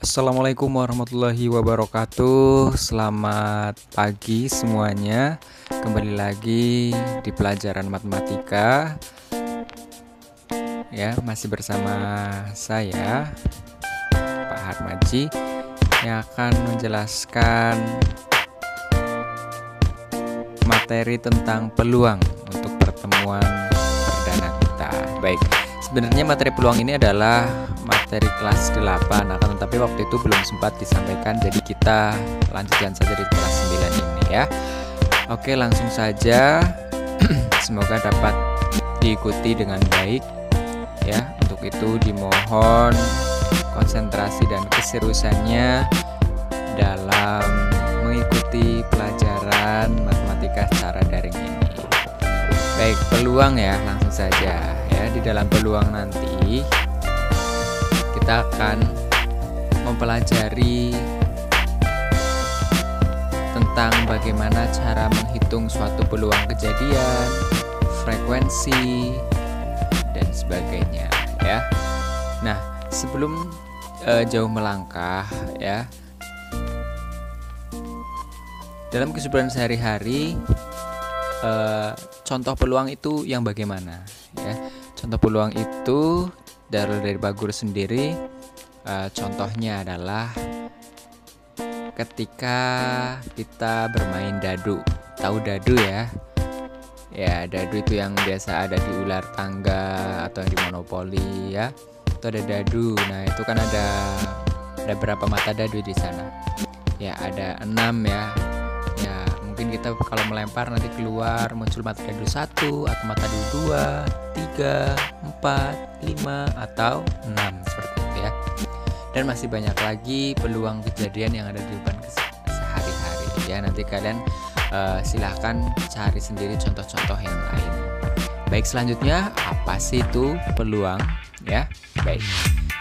Assalamualaikum warahmatullahi wabarakatuh. Selamat pagi semuanya. Kembali lagi di pelajaran matematika. Ya, masih bersama saya Pak Harmaji yang akan menjelaskan materi tentang peluang untuk pertemuan perdana kita. Baik, sebenarnya materi peluang ini adalah materi kelas 8, akan tetapi waktu itu belum sempat disampaikan, jadi kita lanjutkan saja di kelas 9 ini ya. Oke, langsung saja. Semoga dapat diikuti dengan baik ya. Untuk itu dimohon konsentrasi dan keseriusannya dalam mengikuti pelajaran matematika secara daring ini. Baik, peluang ya, langsung saja ya. Di dalam peluang nanti kita akan mempelajari tentang bagaimana cara menghitung suatu peluang kejadian, frekuensi, dan sebagainya ya. Nah, sebelum jauh melangkah ya, dalam kehidupan sehari-hari contoh peluang itu yang bagaimana ya. Contoh peluang itu dari Pak Guru sendiri, contohnya adalah ketika kita bermain dadu. Tahu dadu ya? Ya, dadu itu yang biasa ada di ular tangga atau di monopoli ya. Itu ada dadu. Nah, itu kan ada berapa mata dadu di sana? Ya, ada 6 ya. Ya, mungkin kita kalau melempar nanti keluar muncul mata dadu 1 atau mata dadu 2, 3, 4, 5 atau 6 seperti itu ya. Dan masih banyak lagi peluang kejadian yang ada di depan sehari-hari ya. Nanti kalian silahkan cari sendiri contoh-contoh yang lain. Baik, selanjutnya apa sih itu peluang ya? Baik.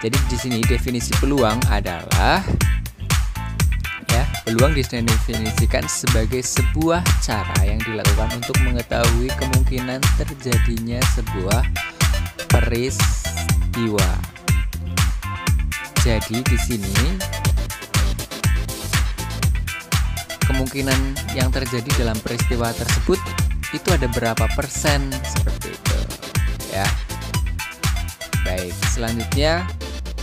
Jadi di sini definisi peluang adalah ya, peluang didefinisikan sebagai sebuah cara yang dilakukan untuk mengetahui kemungkinan terjadinya sebuah peristiwa. Jadi di sini kemungkinan yang terjadi dalam peristiwa tersebut itu ada berapa persen seperti itu ya. Baik, selanjutnya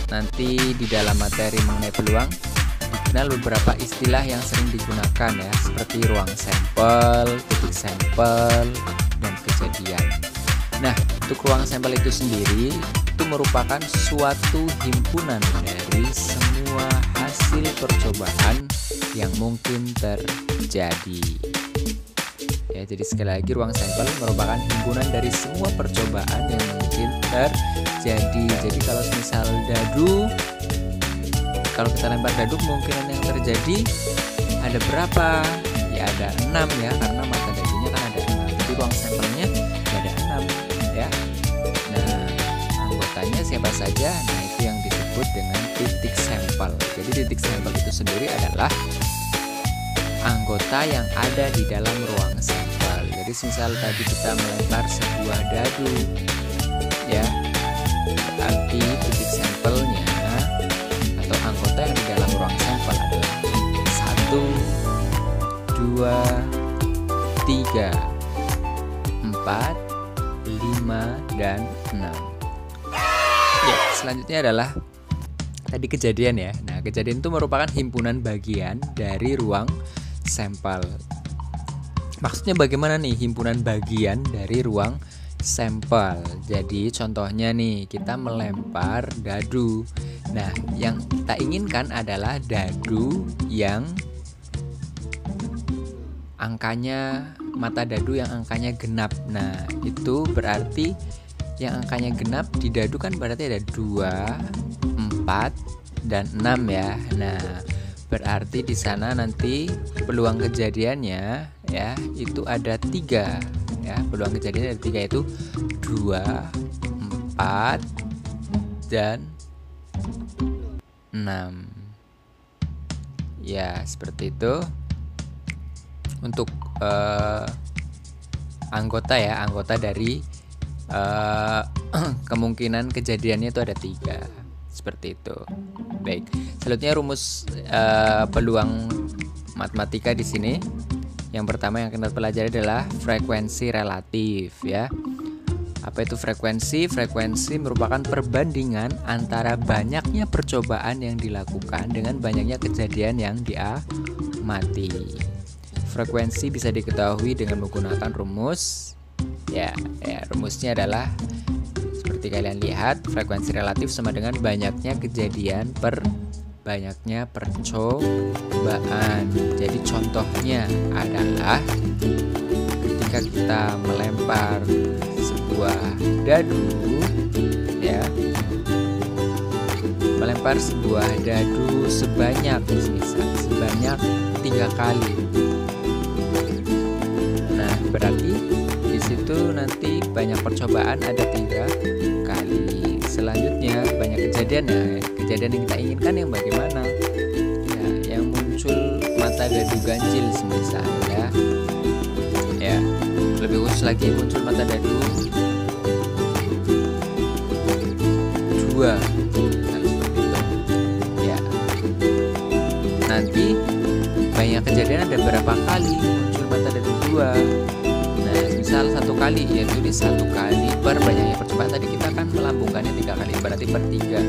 nanti di dalam materi mengenai peluang dikenal beberapa istilah yang sering digunakan ya, seperti ruang sampel, titik sampel, dan kejadian. Nah, untuk ruang sampel itu sendiri itu merupakan suatu himpunan dari semua hasil percobaan yang mungkin terjadi. Ya, jadi sekali lagi ruang sampel merupakan himpunan dari semua percobaan yang mungkin terjadi. Jadi kalau misal dadu, kalau kita lempar dadu, kemungkinan yang terjadi ada berapa? Ya ada 6 ya, karena mata dadunya kan ada 6. Jadi ruang sampelnya ada 6 ya. Nah, anggotanya siapa saja? Nah, itu yang disebut dengan titik sampel. Jadi titik sampel itu sendiri adalah anggota yang ada di dalam ruang sampel. Jadi misal tadi kita melempar sebuah dadu ya, berarti titik sampelnya atau anggota yang di dalam ruang sampel adalah 1, 2, 3, 4, 5, dan 6. Ya, selanjutnya adalah tadi kejadian ya. Nah, kejadian itu merupakan himpunan bagian dari ruang sampel. Maksudnya bagaimana nih himpunan bagian dari ruang sampel? Jadi contohnya nih, kita melempar dadu. Nah, yang kita inginkan adalah dadu yang angkanya, mata dadu yang angkanya genap. Nah, itu berarti yang angkanya genap di dadu kan berarti ada 2, 4, dan 6 ya. Nah, berarti di sana nanti peluang kejadiannya ya itu ada 3 ya. Peluang kejadian ada 3, yaitu 2, 4, dan 6. Ya, seperti itu. Untuk anggota ya, anggota dari kemungkinan kejadiannya itu ada 3. Seperti itu. Baik, Selanjutnya rumus peluang matematika di sini. Yang pertama yang kita pelajari adalah frekuensi relatif ya. Apa itu frekuensi? Frekuensi merupakan perbandingan antara banyaknya percobaan yang dilakukan dengan banyaknya kejadian yang diamati. Frekuensi bisa diketahui dengan menggunakan rumus. Ya, rumusnya adalah seperti kalian lihat, frekuensi relatif sama dengan banyaknya kejadian per banyaknya percobaan. Jadi contohnya adalah ketika kita melempar sebuah dadu ya, melempar sebuah dadu sebanyak 3 kali. Nah, berarti di situ nanti banyak percobaan ada 3 kali. Selanjutnya banyak kejadian ya. Kejadian yang kita inginkan yang bagaimana? Ya, yang muncul mata dadu ganjil semisal ya. Ya, lebih khusus lagi muncul mata dadu 2. Nah, seperti itu. Ya. Nanti banyak kejadian ada berapa kali muncul mata dadu 2. Nah, misal 1 kali, yaitu di 1 kali per banyaknya percobaan. Tadi kita kan melambungkannya 3 kali, berarti per 3.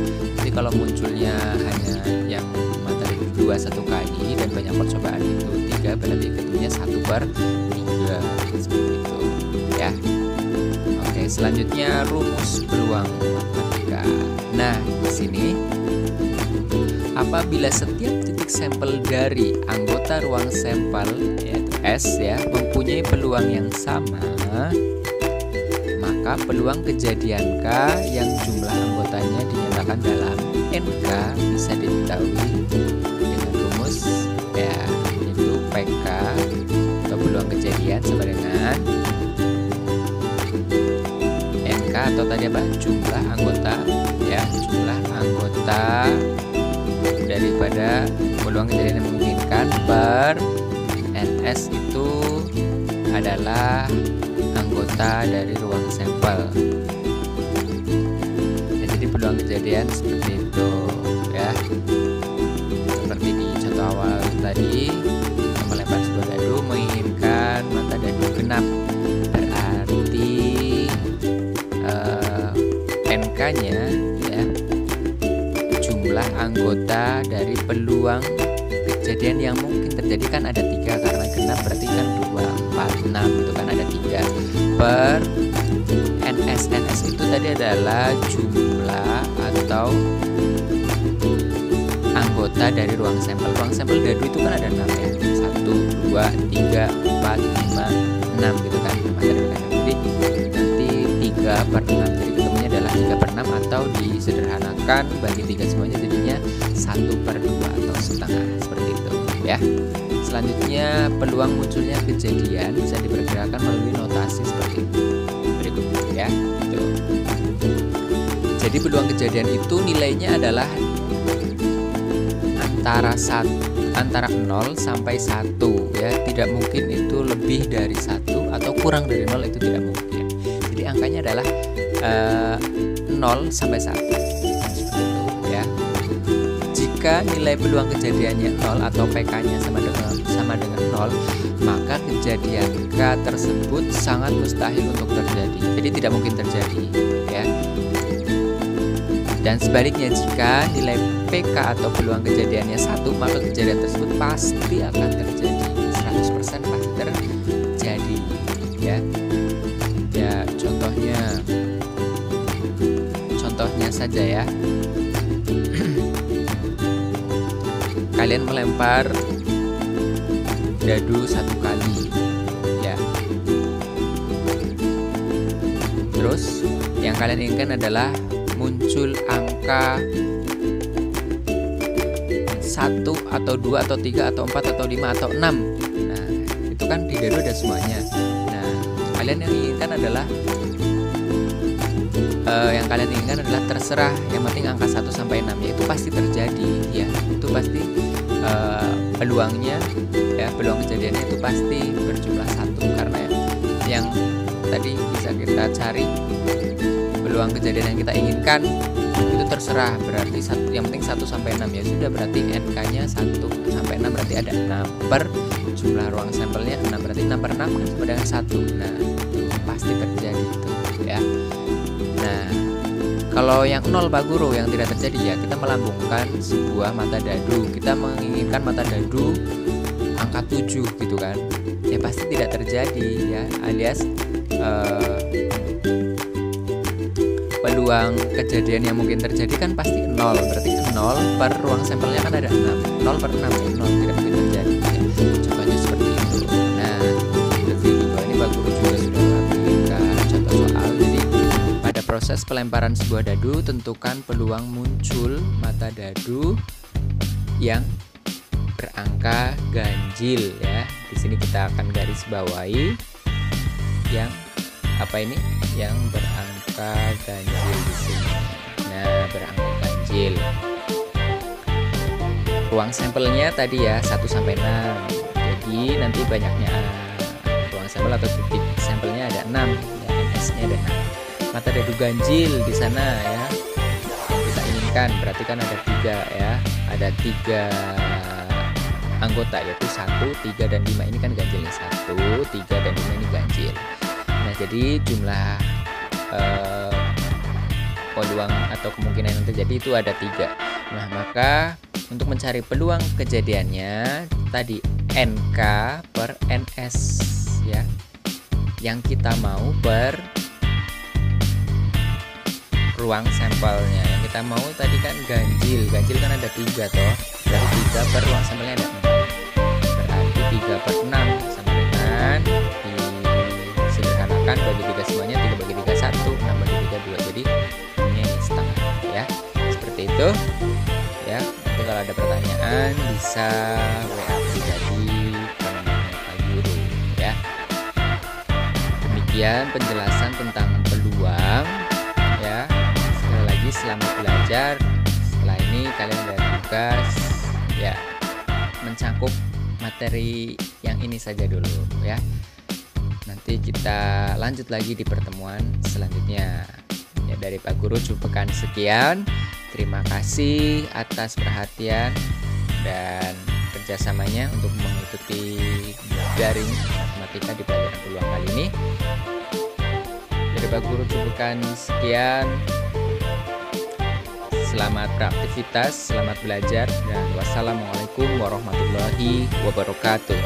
Jadi kalau munculnya hanya yang mata dadu 2 1 kali dan banyak percobaan itu 3, berarti ketemunya 1 per 3 seperti itu ya. Oke, selanjutnya rumus peluang matematika. Nah, di sini apabila setiap titik sampel dari anggota ruang sampel yaitu S ya mempunyai peluang yang sama, maka peluang kejadian K yang jumlah anggotanya dinyatakan dalam NK bisa diketahui dengan rumus ya, yaitu PK atau peluang kejadian sama dengan NK atau tadi apa? Jumlah anggota ya, jumlah anggota daripada peluang kejadian yang memungkinkan per NS itu adalah anggota dari ruang sampel. Ya, jadi peluang kejadian seperti itu ya. Seperti di contoh awal tadi, melempar sebuah dadu menginginkan mata dadu genap. Berarti NK-nya ya, jumlah anggota dari peluang kejadian yang mungkin terjadi kan ada 3, karena genap berarti kan 2, 4, 6 itu kan ada 3 per NS itu tadi adalah jumlah atau anggota dari ruang sampel. Ruang sampel dadu itu kan ada 6 ya, 1, 2, 3, 4, 5, 6 gitu kan. Jadi nanti 3 per 6, jadi ketemunya adalah 3 per 6 atau disederhanakan bagi 3 semuanya jadinya 1 per 2 atau setengah seperti itu ya. Selanjutnya peluang munculnya kejadian bisa diperkirakan melalui notasi seperti berikut ya. Itu. Jadi peluang kejadian itu nilainya adalah antara 0 sampai 1 ya. Tidak mungkin itu lebih dari 1 atau kurang dari 0, itu tidak mungkin. Jadi angkanya adalah 0 sampai 1 seperti itu ya. Jika nilai peluang kejadiannya 0 atau PK-nya sama dengan 0, maka kejadian K tersebut sangat mustahil untuk terjadi. Jadi tidak mungkin terjadi ya. Dan sebaliknya, jika nilai PK atau peluang kejadiannya 1, maka kejadian tersebut pasti akan terjadi. 100% pasti terjadi ya. Ya, contohnya saja ya. Kalian melempar dadu 1 kali ya. Terus yang kalian inginkan adalah muncul angka 1 atau 2 atau 3 atau 4 atau 5 atau 6. Nah, itu kan di dadu ada semuanya. Nah, kalian yang inginkan adalah terserah, yang penting angka 1 sampai 6 ya, itu pasti terjadi ya. Itu pasti peluangnya ya, peluang kejadiannya itu pasti berjumlah 1, karena yang tadi bisa kita cari peluang kejadian yang kita inginkan itu terserah, berarti yang penting 1 sampai 6 ya sudah, berarti NK-nya 1 sampai 6 berarti ada 6 per jumlah ruang sampelnya 6, berarti 6 per 6 kan sama dengan 1. Nah, itu pasti terjadi itu ya. Nah, kalau yang 0 Pak Guru yang tidak terjadi ya, kita melambungkan sebuah mata dadu. Kita menginginkan mata dadu angka 7 gitu kan. Ya pasti tidak terjadi ya, alias peluang kejadian yang mungkin terjadi kan pasti 0, berarti 0 per ruang sampelnya kan ada 6, 0 per 6 ya 0, tidak mungkin terjadi ya. Contohnya seperti itu. Nah, di bawah ini Pak Guru juga sudah memberikan contoh soal. Jadi pada proses pelemparan sebuah dadu, tentukan peluang muncul mata dadu yang berangka ganjil ya. Di sini kita akan garis bawahi yang apa ini? Yang berangka ganjil di sini. Nah, berangka ganjil. Ruang sampelnya tadi ya 1 sampai 6. Jadi nanti banyaknya ruang sampel atau titik sampelnya ada 6, ya, NS-nya ada 6. Mata dadu ganjil di sana ya. Yang kita inginkan berarti kan ada 3 ya. Ada 3 anggota yaitu 1, 3 dan 5 ini kan ganjilnya 1, 3 dan 5 ini ganjil. Nah, jadi jumlah peluang atau kemungkinan yang terjadi itu ada 3. Nah, maka untuk mencari peluang kejadiannya tadi NK per NS ya. Yang kita mau per ruang sampelnya. Yang kita mau tadi kan ganjil. Ganjil kan ada 3 toh. Dari 3 per ruang sampelnya ada 6. Berarti 3 per 6 sama dengan disederhanakan bagi 3 semuanya 3 bagi 3 1, 6 bagi 3 2. Jadi ini setengah ya. Seperti itu. Ya, nanti kalau ada pertanyaan bisa WA pribadi ke Pak Guru ya. Demikian penjelasan tentang peluang ya. Sekali lagi selamat belajar. Setelah ini kalian ada tugas ya mencangkup materi yang ini saja dulu ya. Nanti kita lanjut lagi di pertemuan selanjutnya. Ya, dari Pak Guru cukupkan sekian. Terima kasih atas perhatian dan kerjasamanya untuk mengikuti daring matematika di pelajaran peluang kali ini. Dari Pak Guru cukupkan sekian. Selamat beraktivitas, selamat belajar, dan wassalamualaikum warahmatullahi wabarakatuh.